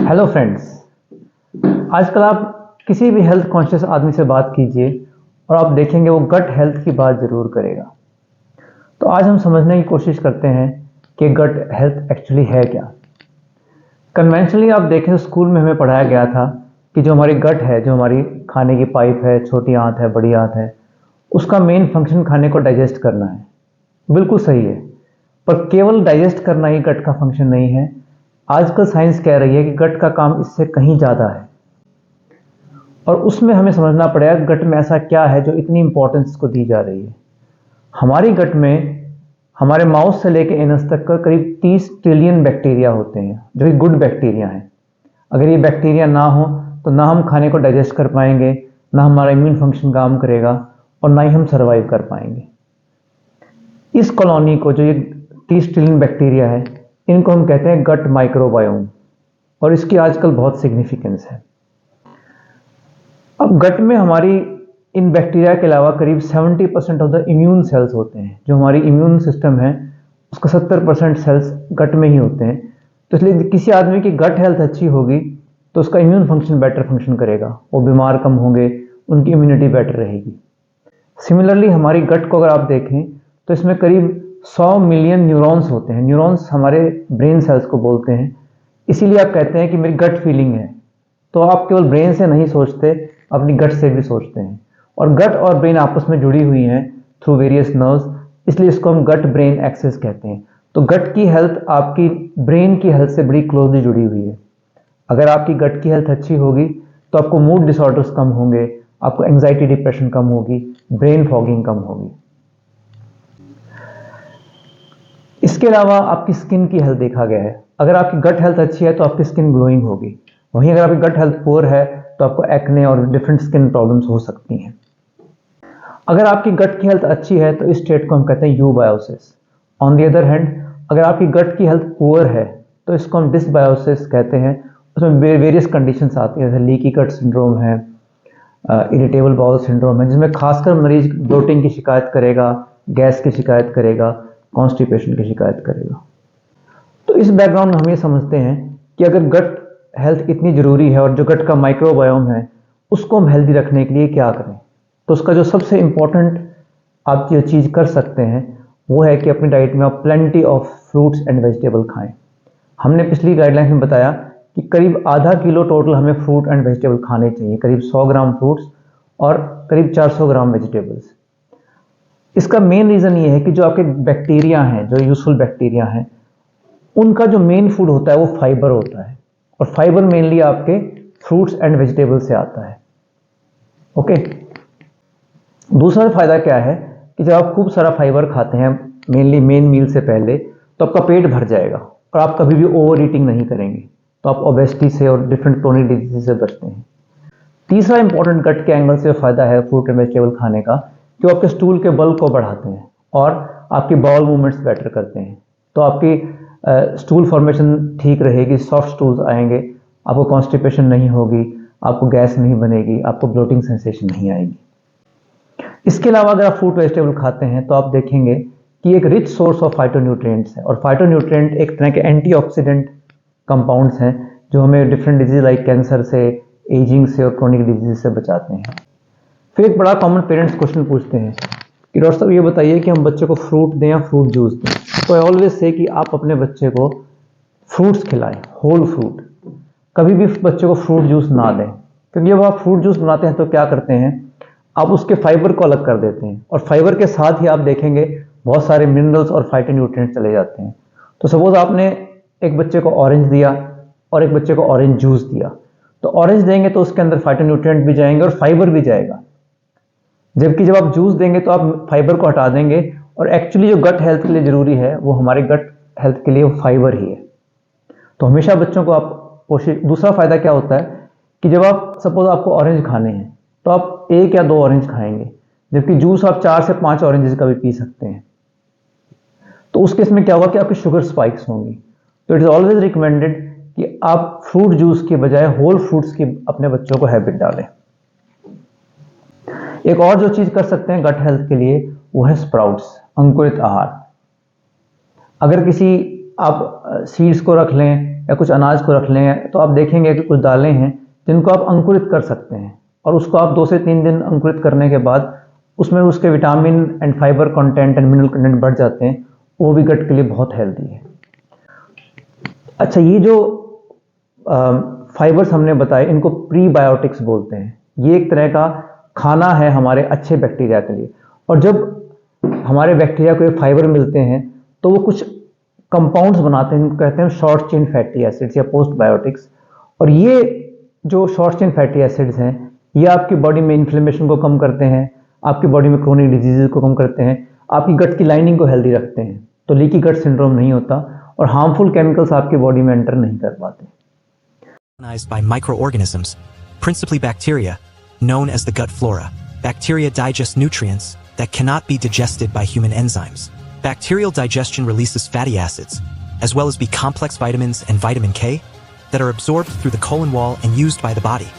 Hello friends. आजकल आप किसी भी हेल्थ कॉन्शियस आदमी से बात कीजिए और आप देखेंगे वो गट हेल्थ की बात ज़रूर करेगा। तो आज हम समझने की कोशिश करते हैं कि गट हेल्थ एक्चुअली है क्या। कन्वेंशनली आप देखें तो स्कूल में हमें पढ़ाया गया था कि जो हमारी गट है, जो हमारी खाने की पाइप है, छोटी आंत है, बड़ी आंत है, उसका मेन फंक्शन खाने को डाइजेस्ट करना है। बिल्कुल सही है, पर केवल डाइजेस्ट करना ही गट का फंक्शन नहीं है। आजकल साइंस कह रही है कि गट का काम इससे कहीं ज़्यादा है और उसमें हमें समझना पड़ेगा गट में ऐसा क्या है जो इतनी इंपॉर्टेंस को दी जा रही है। हमारी गट में हमारे माउथ से लेकर एनस तक का करीब 30 ट्रिलियन बैक्टीरिया होते हैं जो कि गुड बैक्टीरिया हैं। अगर ये बैक्टीरिया ना हो तो ना हम खाने को डाइजेस्ट कर पाएंगे, ना हमारा इम्यून फंक्शन काम करेगा और ना ही हम सर्वाइव कर पाएंगे। इस कॉलोनी को, जो ये 30 ट्रिलियन बैक्टीरिया है, इनको हम कहते हैं गट माइक्रोबायोम और इसकी आजकल बहुत सिग्निफिकेंस है। अब गट में हमारी इन बैक्टीरिया के अलावा करीब 70% ऑफ द इम्यून सेल्स होते हैं। जो हमारी इम्यून सिस्टम है उसका 70% सेल्स गट में ही होते हैं। तो इसलिए किसी आदमी की गट हेल्थ अच्छी होगी तो उसका इम्यून फंक्शन बेटर फंक्शन करेगा, वो बीमार कम होंगे, उनकी इम्यूनिटी बेटर रहेगी। सिमिलरली हमारी गट को अगर आप देखें तो इसमें करीब 100 मिलियन न्यूरॉन्स होते हैं। न्यूरॉन्स हमारे ब्रेन सेल्स को बोलते हैं। इसीलिए आप कहते हैं कि मेरी गट फीलिंग है, तो आप केवल ब्रेन से नहीं सोचते, अपनी गट से भी सोचते हैं। और गट और ब्रेन आपस में जुड़ी हुई हैं थ्रू वेरियस नर्व्स, इसलिए इसको हम गट ब्रेन एक्सिस कहते हैं। तो गट की हेल्थ आपकी ब्रेन की हेल्थ से बड़ी क्लोजली जुड़ी हुई है। अगर आपकी गट की हेल्थ अच्छी होगी तो आपको मूड डिसऑर्डर्स कम होंगे, आपको एंग्जाइटी डिप्रेशन कम होगी, ब्रेन फॉगिंग कम होगी। इसके अलावा आपकी स्किन की हेल्थ देखा गया है। अगर आपकी गट हेल्थ अच्छी है तो आपकी स्किन ग्लोइंग होगी। वहीं अगर आपकी गट हेल्थ पुअर है तो आपको एक्ने और डिफरेंट स्किन प्रॉब्लम्स हो सकती हैं। अगर आपकी गट की हेल्थ अच्छी है तो इस स्टेट को हम कहते हैं यूबायोसिस। ऑन दी अदर हैंड, अगर आपकी गट की हेल्थ पुअर है तो इसको हम डिसबायोसिस कहते हैं। उसमें वेरियस कंडीशंस आती हैं, जैसे लीकी गट सिंड्रोम है, इरिटेबल बाउल सिंड्रोम है, जिसमें खासकर मरीज ब्लोटिंग की शिकायत करेगा, गैस की शिकायत करेगा, कॉन्स्टिपेशन की शिकायत करेगा। तो इस बैकग्राउंड में हम ये समझते हैं कि अगर गट हेल्थ इतनी ज़रूरी है और जो गट का माइक्रोबायोम है उसको हम हेल्दी रखने के लिए क्या करें, तो उसका जो सबसे इम्पोर्टेंट आप जो चीज़ कर सकते हैं वो है कि अपनी डाइट में आप plenty of fruits and vegetable खाएं। हमने पिछली गाइडलाइन में बताया कि करीब आधा किलो टोटल हमें फ्रूट एंड वेजिटेबल खाने चाहिए, करीब 100 ग्राम फ्रूट्स और करीब 400 ग्राम वेजिटेबल्स। इसका मेन रीज़न ये है कि जो आपके बैक्टीरिया हैं, जो यूजफुल बैक्टीरिया हैं, उनका जो मेन फूड होता है वो फाइबर होता है और फाइबर मेनली आपके फ्रूट्स एंड वेजिटेबल से आता है। ओके। दूसरा फायदा क्या है कि जब आप खूब सारा फाइबर खाते हैं मेनली मेन मील से पहले, तो आपका पेट भर जाएगा और आप कभी भी ओवर ईटिंग नहीं करेंगे, तो आप ओबेसिटी से और डिफरेंट क्रोनिक डिजीज से बचते हैं। तीसरा इंपॉर्टेंट गट के एंगल से फायदा है फ्रूट एंड वेजिटेबल खाने का कि वो आपके स्टूल के बल को बढ़ाते हैं और आपकी बाउल मूवमेंट्स बेटर करते हैं। तो आपकी स्टूल फॉर्मेशन ठीक रहेगी, सॉफ्ट स्टूल्स आएंगे, आपको कॉन्स्टिपेशन नहीं होगी, आपको गैस नहीं बनेगी, आपको ब्लोटिंग सेंसेशन नहीं आएगी। इसके अलावा अगर आप फ्रूट वेजिटेबल खाते हैं तो आप देखेंगे कि एक रिच सोर्स ऑफ फाइटोन्यूट्रिएंट्स है और फाइटोन्यूट्रिएंट एक तरह के एंटीऑक्सीडेंट कंपाउंड्स हैं जो हमें डिफरेंट डिजीज लाइक कैंसर से, एजिंग से और क्रोनिक डिजीज से बचाते हैं। फिर एक बड़ा कॉमन पेरेंट्स क्वेश्चन पूछते हैं कि डॉक्टर साहब ये बताइए कि हम बच्चे को फ्रूट दें या फ्रूट जूस दें। तो आई ऑलवेज से कि आप अपने बच्चे को फ्रूट्स खिलाएं, होल फ्रूट। कभी भी बच्चे को फ्रूट जूस ना दें, क्योंकि जब आप फ्रूट जूस बनाते हैं तो क्या करते हैं, आप उसके फाइबर को अलग कर देते हैं और फाइबर के साथ ही आप देखेंगे बहुत सारे मिनरल्स और फाइटोन्यूट्रिएंट्स चले जाते हैं। तो सपोज आपने एक बच्चे को ऑरेंज दिया और एक बच्चे को ऑरेंज जूस दिया, तो ऑरेंज देंगे तो उसके अंदर फाइटोन्यूट्रिएंट भी जाएंगे और फाइबर भी जाएगा, जबकि जब आप जूस देंगे तो आप फाइबर को हटा देंगे और एक्चुअली जो गट हेल्थ के लिए जरूरी है वो हमारे गट हेल्थ के लिए वो फाइबर ही है। तो हमेशा बच्चों को आप कोशिश। दूसरा फायदा क्या होता है कि जब आप सपोज आपको ऑरेंज खाने हैं तो आप 1 या 2 ऑरेंज खाएंगे, जबकि जूस आप 4 से 5 ऑरेंजेस का भी पी सकते हैं। तो उस केस में क्या होगा कि आपकी शुगर स्पाइक्स होंगी। तो इट इज ऑलवेज रिकमेंडेड कि आप फ्रूट जूस के बजाय होल फ्रूट्स की अपने बच्चों को हैबिट डालें। एक और जो चीज कर सकते हैं गट हेल्थ के लिए वो है स्प्राउट्स, अंकुरित आहार। अगर किसी आप सीड्स को रख लें या कुछ अनाज को रख लें, तो आप देखेंगे कि कुछ दालें हैं जिनको आप अंकुरित कर सकते हैं, और उसको आप 2 से 3 दिन अंकुरित करने के बाद उसमें उसके vitamin and fibre content and mineral content बढ़ जाते हैं, वो भी गट के लिए बहुत हेल्दी है। अच्छा, ये जो फाइबर्स हमने बताए इनको प्रीबायोटिक्स बोलते हैं। ये एक तरह का खाना है हमारे अच्छे बैक्टीरिया के लिए, और जब हमारे बैक्टीरिया को ये फाइबर मिलते हैं तो वो कुछ कंपाउंड्स बनाते हैं, कहते हैं शॉर्ट चेन फैटी एसिड्स या पोस्टबायोटिक्स। और ये जो शॉर्ट चेन फैटी एसिड्स हैं ये आपकी बॉडी में इन्फ्लेमेशन को कम करते हैं, आपकी बॉडी में क्रोनिक डिजीज को कम करते हैं, आपकी गट की लाइनिंग को हेल्दी रखते हैं, तो लीकी गट सिंड्रोम नहीं होता और हार्मफुल केमिकल्स आपकी बॉडी में एंटर नहीं कर पाते। By microorganisms, principally bacteria, known as the gut flora. Bacteria digest nutrients that cannot be digested by human enzymes. Bacterial digestion releases fatty acids, as well as B-complex vitamins and vitamin K that are absorbed through the colon wall and used by the body.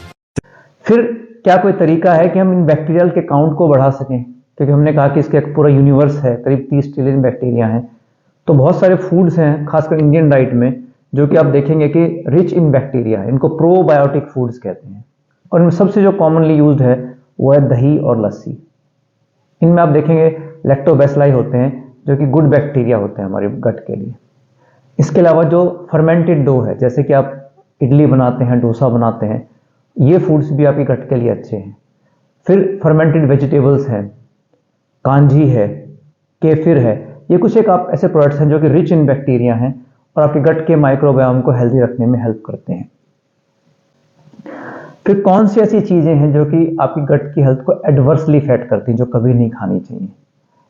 फिर क्या कोई तरीका है कि हम इन bacterial के count को बढ़ा सकें? क्योंकि हमने कहा कि इसका एक पूरा यूनिवर्स है, करीब 30 ट्रिलियन बैक्टीरिया हैं, तो बहुत सारे फूड्स हैं खासकर इंडियन डाइट में जो कि आप देखेंगे कि रिच इन बैक्टीरिया है, इनको प्रोबायोटिक फूड्स कहते हैं। और इनमें सबसे जो कॉमनली यूज्ड है वो है दही और लस्सी। इनमें आप देखेंगे लैक्टोबैसिलाई होते हैं जो कि गुड बैक्टीरिया होते हैं हमारे गट के लिए। इसके अलावा जो फर्मेंटेड डो है, जैसे कि आप इडली बनाते हैं, डोसा बनाते हैं, ये फूड्स भी आपके गट के लिए अच्छे हैं। फिर फर्मेंटेड वेजिटेबल्स हैं, कांजी है, केफिर है, ये कुछ एक आप ऐसे प्रोडक्ट्स हैं जो कि रिच इन बैक्टीरिया हैं और आपके गट के माइक्रोबायोम को हेल्दी रखने में हेल्प करते हैं। फिर कौन सी ऐसी चीज़ें हैं जो कि आपकी गट की हेल्थ को एडवर्सली इफेक्ट करती हैं, जो कभी नहीं खानी चाहिए?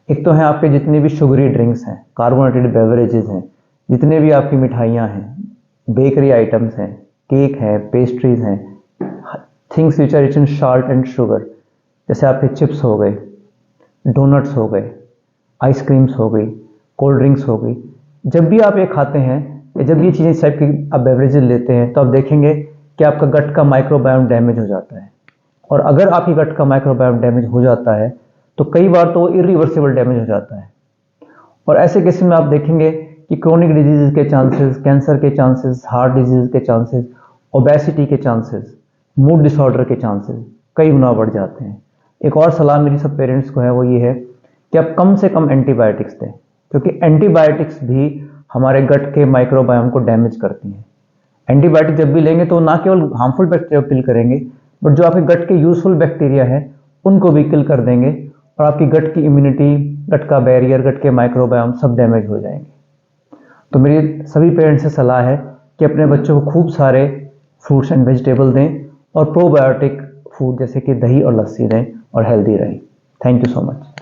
एक तो है आपके जितने भी शुगरी ड्रिंक्स हैं, कार्बोनेटेड बेवरेजेस हैं, जितने भी आपकी मिठाइयाँ हैं, बेकरी आइटम्स हैं, केक हैं, पेस्ट्रीज हैं, things which are rich in salt and sugar, जैसे आपके चिप्स हो गए, डोनट्स हो गए, आइसक्रीम्स हो गई, कोल्ड ड्रिंक्स हो गई। जब भी आप ये खाते हैं या जब ये चीज़ें इस टाइप की आप बेवरेजेस लेते हैं तो आप देखेंगे कि आपका गट का माइक्रोबायोम डैमेज हो जाता है। और अगर आपकी गट का माइक्रोबायोम डैमेज हो जाता है तो कई बार तो इरिवर्सिबल डैमेज हो जाता है। और ऐसे केस में आप देखेंगे कि क्रोनिक डिजीज के चांसेस, कैंसर के चांसेस, हार्ट डिजीज के चांसेस, ओबेसिटी के चांसेस, मूड डिसऑर्डर के चांसेस कई गुना बढ़ जाते हैं। एक और सलाह मेरी सब पेरेंट्स को है, वो ये है कि आप कम से कम एंटीबायोटिक्स दें, क्योंकि एंटीबायोटिक्स भी हमारे गट के माइक्रोबायोम को डैमेज करती हैं। एंटीबायोटिक जब भी लेंगे तो ना केवल हार्मफुल बैक्टीरिया को किल करेंगे, बट जो आपके गट के यूजफुल बैक्टीरिया है उनको भी किल कर देंगे और आपकी गट की इम्यूनिटी, गट का बैरियर, गट के माइक्रोबायोम सब डैमेज हो जाएंगे। तो मेरी सभी पेरेंट्स से सलाह है कि अपने बच्चों को खूब सारे फ्रूट्स एंड वेजिटेबल दें और प्रोबायोटिक फूड जैसे कि दही और लस्सी दें और हेल्दी रहें। Thank you so much.